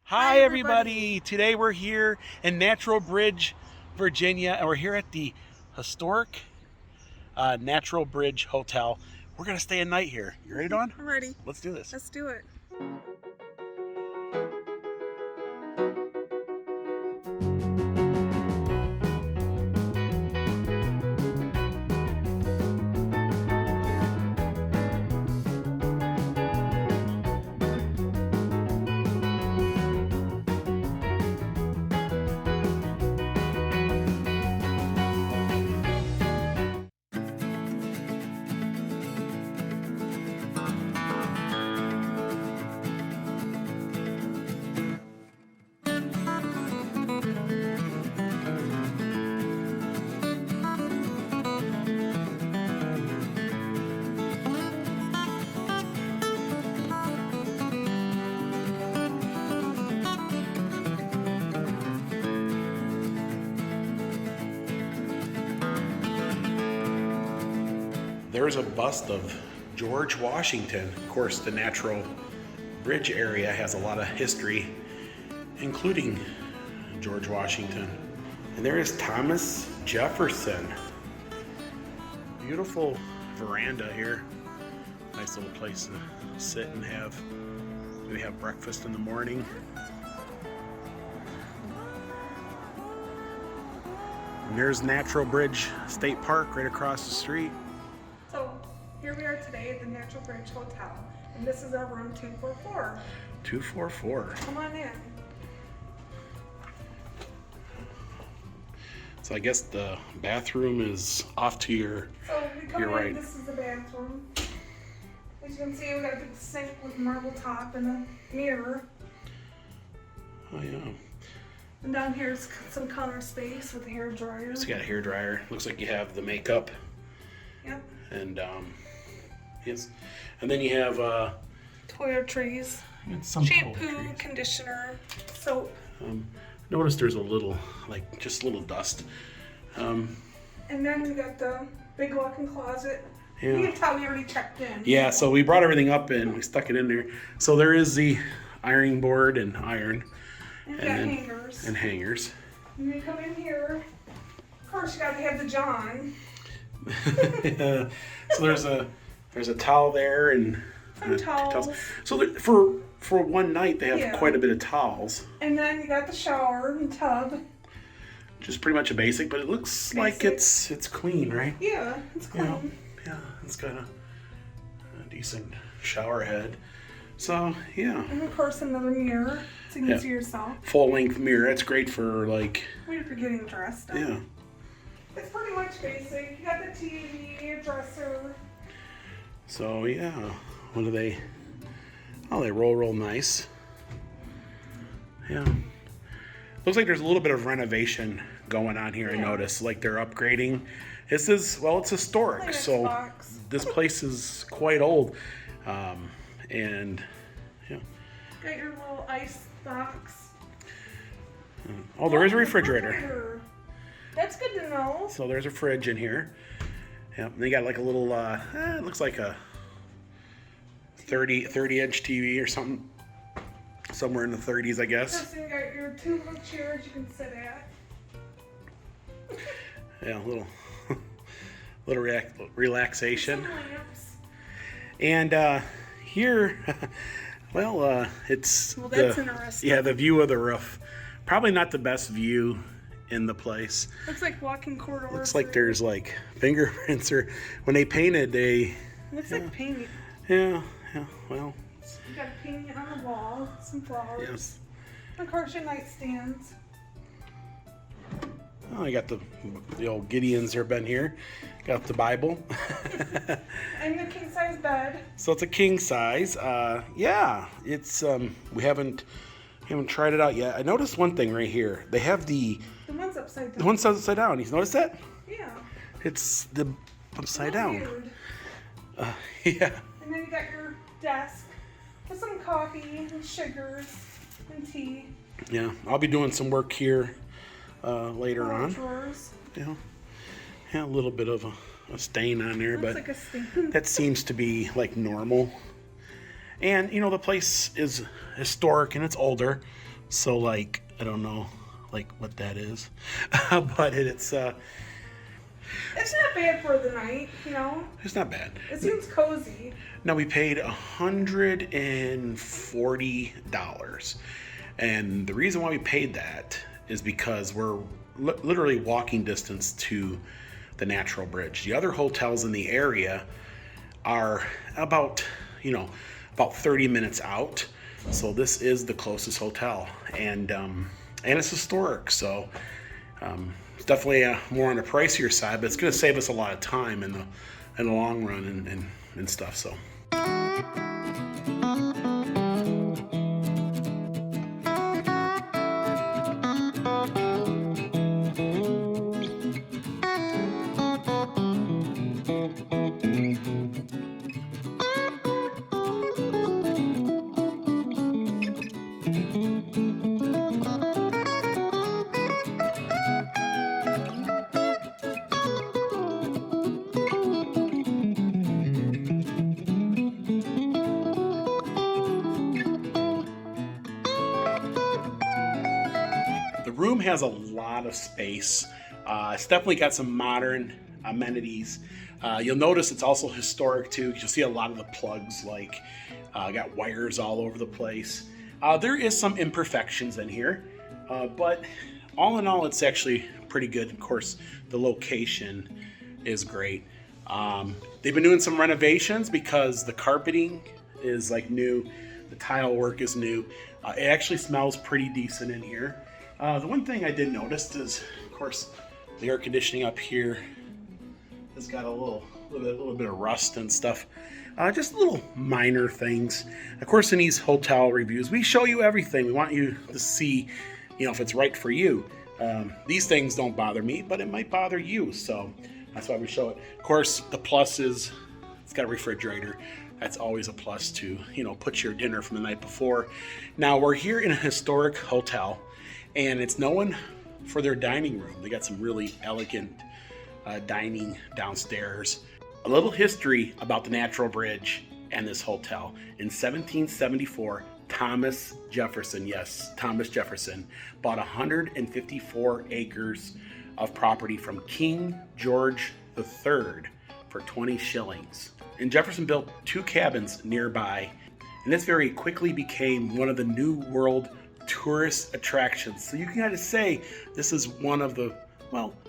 Hi everybody! Today we're here in Natural Bridge, Virginia, and we're here at the historic Natural Bridge Hotel. We're gonna stay a night here. You ready, Dawn? I'm ready. Let's do this. Let's do it. There's a bust of George Washington. Of course, the Natural Bridge area has a lot of history, including George Washington. And there is Thomas Jefferson. Beautiful veranda here. Nice little place to sit and maybe have breakfast in the morning. And there's Natural Bridge State Park right across the street. So here we are today at the Natural Bridge Hotel, and this is our room 244. 244. Come on in. So I guess the bathroom is off to your. So we come You're in. right. This is the bathroom. As you can see, we got a big sink with marble top and a mirror. Oh yeah. And down here's some counter space with a hair dryer. It's got a hair dryer. Looks like you have the makeup. Yep. And yes, and then you have toiletries, some shampoo, toiletries. conditioner, soap. Notice there's a little, just a little dust. And then we got the big walk-in closet. Yeah. You can tell we already checked in. Yeah, so we brought everything up and we stuck it in there. So there is the ironing board and iron. And we got hangers. And hangers. And you come in here. Of course, you got to have the John. Yeah. So there's a towel there and Some towels. So for one night they have quite a bit of towels. And then you got the shower and tub. Just pretty much a basic, but it looks like it's clean, right? Yeah, it's clean. Yeah, it's got a decent shower head. So yeah. And of course another mirror so you can see yourself. Full length mirror. That's great for like. When you're getting dressed up. Yeah. It's pretty much basic. You got the TV, a dresser. So yeah, what do they? Oh, they roll nice. Yeah. Looks like there's a little bit of renovation going on here. I noticed, like they're upgrading. This is it's historic, so this place is quite old, and yeah. Got your little ice box. Oh, there is a refrigerator. That's good to know. So there's a fridge in here. Yep, and they got like a little, it looks like a 30-inch TV or something. Somewhere in the 30s, I guess. So you got your two little chairs you can sit at. Yeah, a little relaxation. Some lamps. And here, it's that's interesting. Yeah, the view of the roof. Probably not the best view in the place. Looks like walking corridors. Looks like there's like fingerprints, or when they painted, Looks like paint. Yeah, well. You got a painting on the wall, some flowers. Yes. Of course, your nightstands. Oh, I got the old Gideons have been here. Got the Bible. And the king size bed. So it's a king size. Yeah, it's we haven't tried it out yet. I noticed one thing right here. They have the one's upside down. The one's upside down. You notice that? Yeah. It's the upside down. Weird. Yeah. And then you got your desk with some coffee and sugars and tea. Yeah, I'll be doing some work here later on. Drawers. Yeah, a little bit of a stain on there, but like a stain. That seems to be like normal. And you know, the place is historic and it's older, So like, I don't know like what that is, but it's not bad for the night, you know. it's not bad. It seems cozy. No, we paid $140, and the reason why we paid that is because we're literally walking distance to the Natural Bridge. The other hotels in the area are about 30 minutes out. So this is the closest hotel, and it's historic. So it's definitely more on the pricier side, but it's going to save us a lot of time in the long run and stuff. So. The room has a lot of space. It's definitely got some modern amenities. You'll notice it's also historic too. You'll see a lot of the plugs, like got wires all over the place. There is some imperfections in here, but all in all, it's actually pretty good. Of course, the location is great. They've been doing some renovations because the carpeting is like new. The tile work is new. It actually smells pretty decent in here. The one thing I did notice is, of course, the air conditioning up here has got a little bit of rust and stuff. Just little minor things. Of course, in these hotel reviews, we show you everything. We want you to see, if it's right for you. These things don't bother me, but it might bother you. So that's why we show it. Of course, the plus is it's got a refrigerator. That's always a plus to, put your dinner from the night before. Now, we're here in a historic hotel, and it's known for their dining room. They got some really elegant dining downstairs. A little history about the Natural Bridge and this hotel. In 1774, Thomas Jefferson, yes, Thomas Jefferson, bought 154 acres of property from King George III for 20 shillings. And Jefferson built 2 cabins nearby, and this very quickly became one of the New World tourist attractions. So you can kind of say this is one of the,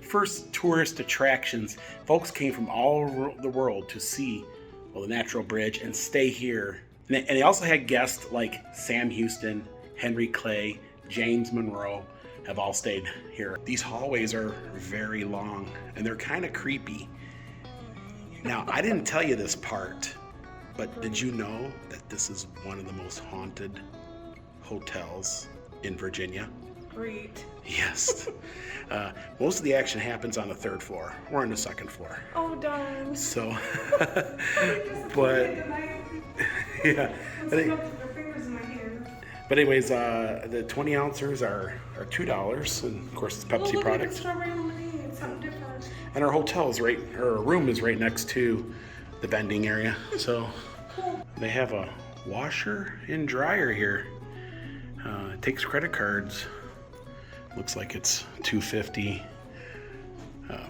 first tourist attractions. Folks came from all over the world to see, the Natural Bridge and stay here. And they also had guests like Sam Houston, Henry Clay, James Monroe have all stayed here. These hallways are very long and they're kind of creepy. Now, I didn't tell you this part, but did you know that this is one of the most haunted hotels in Virginia? Great. Yes. Most of the action happens on the 3rd floor. We're on the 2nd floor. Oh, darn. So, but, yeah. But anyways, the 20 ounces are $2, and of course it's Pepsi products. Strawberry lemonade, something different. And our room is right next to the vending area. So Cool. they have a washer and dryer here. It takes credit cards. Looks like it's $2.50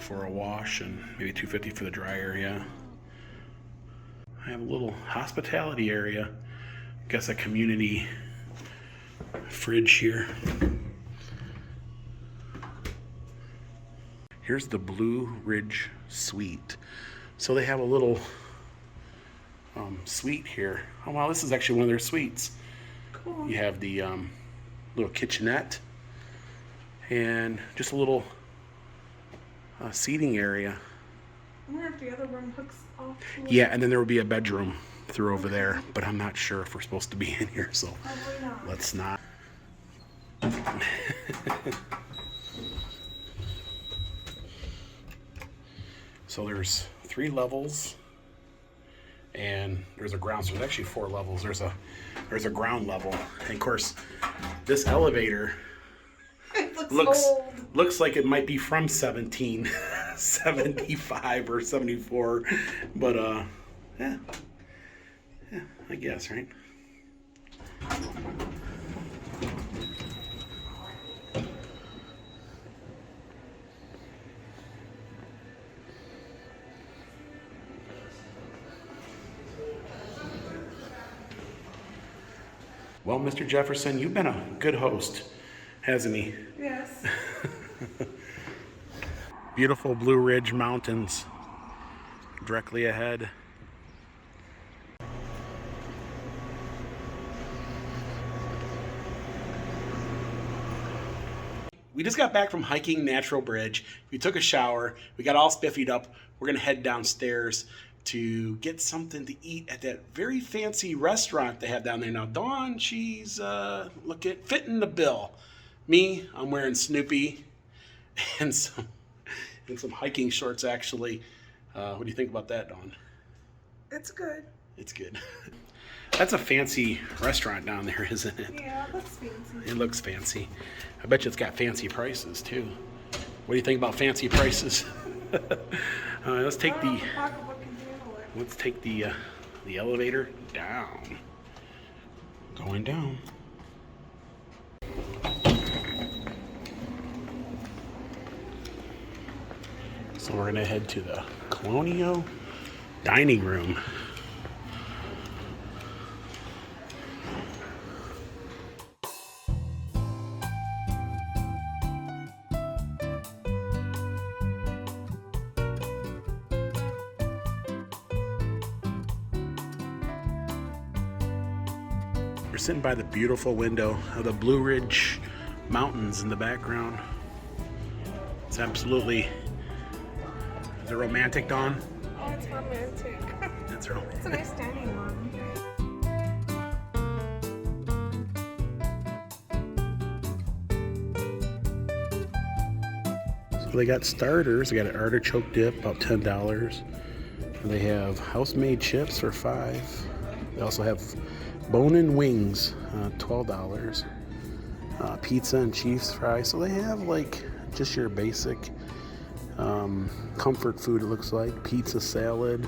for a wash and maybe $2.50 for the dryer. Yeah. I have a little hospitality area. Guess a community fridge here. Here's the Blue Ridge Suite. So they have a little suite here. Oh wow, this is actually one of their suites. Cool. You have the little kitchenette and just a little seating area. I wonder if the other room hooks off. Yeah, and then there will be a bedroom through over there, but I'm not sure if we're supposed to be in here, so Probably not. let's not. So there's 3 levels, and there's a ground. So there's actually 4 levels. There's a ground level, and of course, this elevator It looks old. looks like it might be from 1775 or 74, but yeah, I guess, right? Well, Mr. Jefferson, you've been a good host, hasn't he? Yes. Beautiful Blue Ridge Mountains directly ahead. We just got back from hiking Natural Bridge. We took a shower. We got all spiffied up. We're going to head downstairs to get something to eat at that very fancy restaurant they have down there. Now, Dawn, she's fitting the bill. Me, I'm wearing Snoopy and some hiking shorts, actually. What do you think about that, Dawn? It's good. It's good. That's a fancy restaurant down there, isn't it? Yeah, it looks fancy. It looks fancy. I bet you it's got fancy prices, too. What do you think about fancy prices? Let's take the elevator down. Going down. So we're gonna head to the Colonial dining room. We're sitting by the beautiful window of the Blue Ridge Mountains in the background. It's absolutely... Is it romantic, Dawn? Oh, it's romantic. It's romantic. It's a nice dining room. So they got starters. They got an artichoke dip, about $10. They have house-made chips for $5. They also have bone-in wings, $12. Pizza and cheese fries. So they have like just your basic comfort food, it looks like. Pizza salad,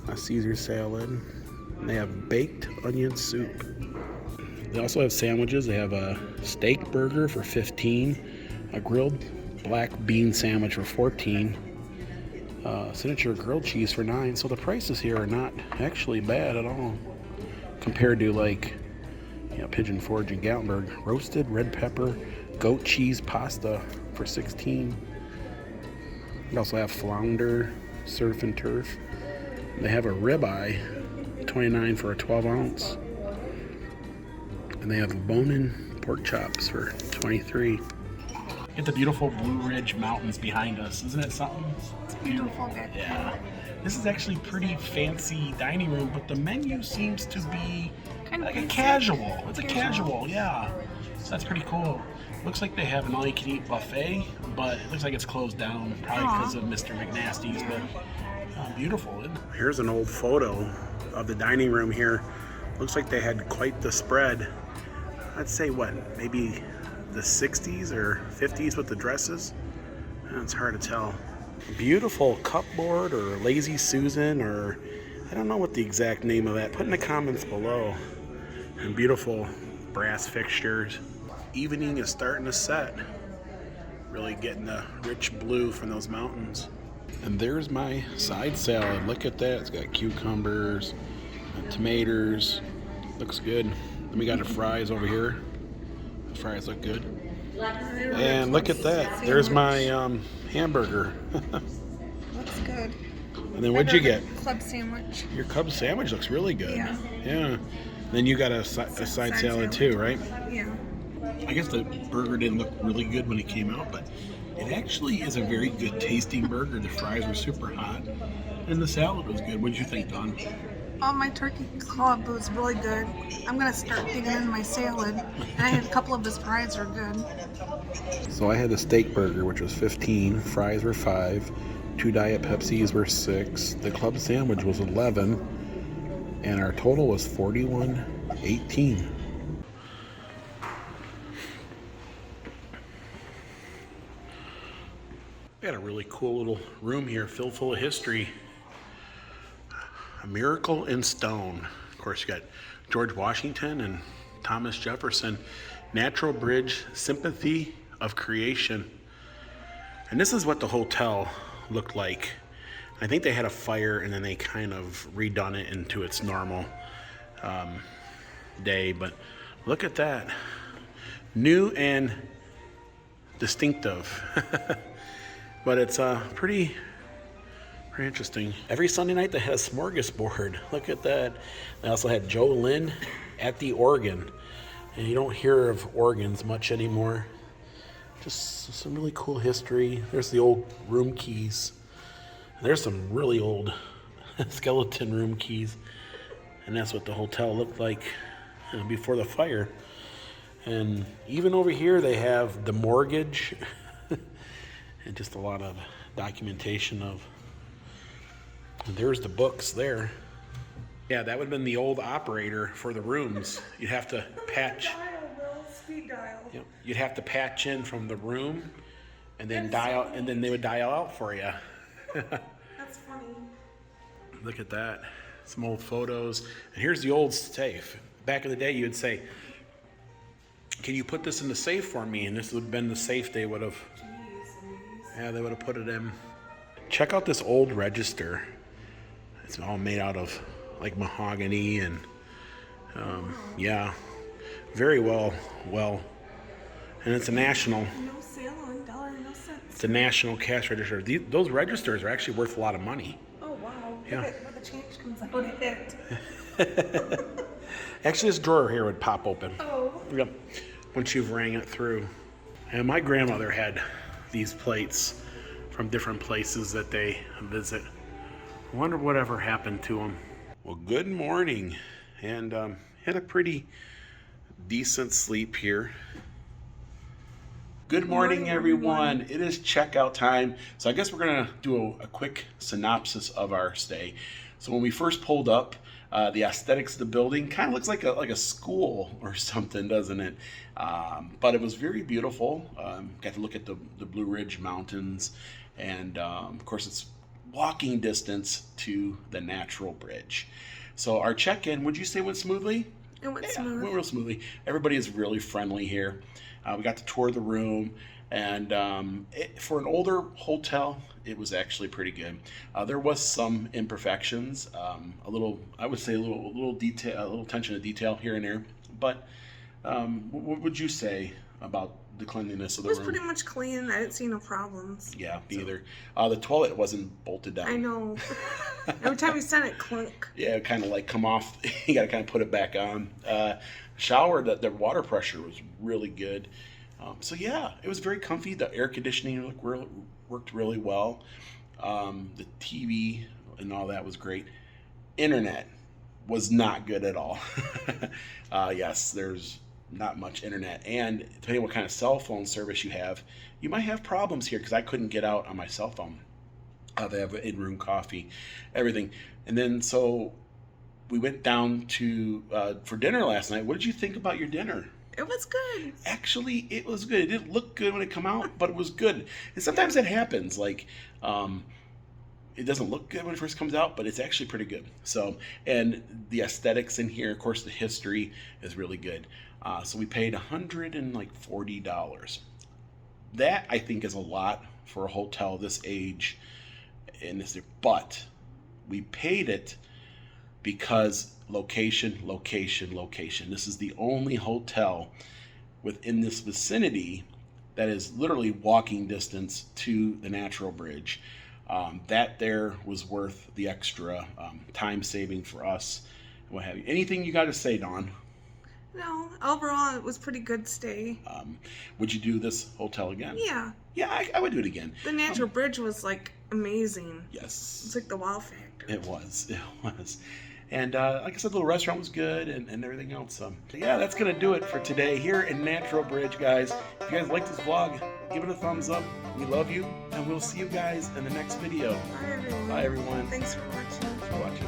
a Caesar salad. And they have baked onion soup. They also have sandwiches. They have a steak burger for $15, a grilled black bean sandwich for $14, signature grilled cheese for $9. So the prices here are not actually bad at all compared to like Pigeon Forge and Gatlinburg. Roasted red pepper goat cheese pasta for $16. They also have flounder, surf and turf. They have a ribeye, $29 for a 12-ounce. And they have bone-in pork chops for $23. Get the beautiful Blue Ridge Mountains behind us. Isn't it something? It's beautiful. Yeah. This is actually pretty fancy dining room, but the menu seems to be Kind of like a basic. casual. It's a casual, yeah. So that's pretty cool. Looks like they have an all-you-can-eat buffet, but it looks like it's closed down, probably because of Mr. McNasty's, but beautiful. Here's an old photo of the dining room here. Looks like they had quite the spread. I'd say what, maybe the 60s or 50s with the dresses? It's hard to tell. Beautiful cupboard or Lazy Susan, or I don't know what the exact name of that. Put in the comments below. And beautiful brass fixtures. Evening is starting to set. Really getting the rich blue from those mountains. And there's my side salad. Look at that. It's got cucumbers, tomatoes. Looks good. Then we got our fries over here. The fries look good. And look at that. There's my hamburger. Looks good. And then what'd you get? Club sandwich. Your club sandwich looks really good. Yeah. Yeah. Then you got a side salad too, right? Yeah. I guess the burger didn't look really good when it came out, but it actually is a very good tasting burger. The fries were super hot, and the salad was good. What'd you think, Dawn? Oh, my turkey club was really good. I'm gonna start digging into my salad. And I had a couple of his fries are good. So I had the steak burger, which was $15. Fries were $5. 2 Diet Pepsis were $6. The club sandwich was $11, and our total was $41.18. We got a really cool little room here filled full of history. A Miracle in Stone. Of course, you got George Washington and Thomas Jefferson. Natural Bridge, Sympathy of Creation. And this is what the hotel looked like. I think they had a fire and then they kind of redone it into its normal day, but Look at that. New and distinctive. But it's pretty interesting. Every Sunday night they had a smorgasbord. Look at that. They also had Joe Lynn at the organ. And you don't hear of organs much anymore. Just some really cool history. There's the old room keys. There's some really old skeleton room keys. And that's what the hotel looked like before the fire. And even over here they have the mortgage and just a lot of documentation of, and there's the books there. Yeah, that would have been the old operator for the rooms. You'd have to patch. Speed dial. Yep, you'd have to patch in from the room and then dial, and then they would dial out for you. That's funny. Look at that. Some old photos. And here's the old safe. Back in the day, you would say, can you put this in the safe for me? And this would have been the safe they would have. Yeah, they would have put it in. Check out this old register. It's all made out of like mahogany and yeah, very well. And it's a national. No sale on dollar, no cents. It's a national cash register. Those registers are actually worth a lot of money. Oh wow. Yeah. Look at where the change comes out of it. Actually, this drawer here would pop open. Oh. Yep. Once you've rang it through. And my grandmother had these plates from different places that they visit. I wonder whatever happened to them. Well, good morning. And had a pretty decent sleep here. Good morning, everyone. It is checkout time. So I guess we're gonna do a quick synopsis of our stay. So when we first pulled up, the aesthetics of the building kind of looks like a school or something, doesn't it? But it was very beautiful. Got to look at the Blue Ridge Mountains, and of course it's walking distance to the natural bridge. So our check-in, would you say went smoothly? It went smooth. It went real smoothly. Everybody is really friendly here. We got to tour the room, and for an older hotel, it was actually pretty good. There was some imperfections, a little detail, a little attention to detail here and there. But what would you say about the cleanliness of the room? It was pretty much clean. I didn't see no problems. Yeah, me either. The toilet wasn't bolted down. I know. Every time you sent it, clunk. Yeah, it kind of like come off. You got to kind of put it back on. Shower, the water pressure was really good. So yeah, it was very comfy. The air conditioning worked really well. The TV and all that was great. Internet was not good at all. Yes, there's not much internet, and depending on what kind of cell phone service you might have problems here, because I couldn't get out on my cell phone. They have in-room coffee, everything. And then so we went down to for dinner last night. What did you think about your dinner? It was good. Actually, it was good. It didn't look good when it came out, but it was good. And sometimes that happens. Like, it doesn't look good when it first comes out, but it's actually pretty good. So, and the aesthetics in here, of course, the history is really good. So we paid $140. That, I think, is a lot for a hotel this age. But we paid it because location. This is the only hotel within this vicinity that is literally walking distance to the natural bridge. That there was worth the extra time saving for us, and what have you. Anything you got to say, Dawn? No, overall it was pretty good stay. Would you do this hotel again? Yeah. Yeah, I would do it again. The natural bridge was like amazing. Yes. It's like the wow factor. It was. And like I said, the little restaurant was good and everything else. Yeah, that's going to do it for today here in Natural Bridge, guys. If you guys like this vlog, give it a thumbs up. We love you, and we'll see you guys in the next video. Bye, everyone. Bye, everyone. Thanks for watching. Thanks for watching.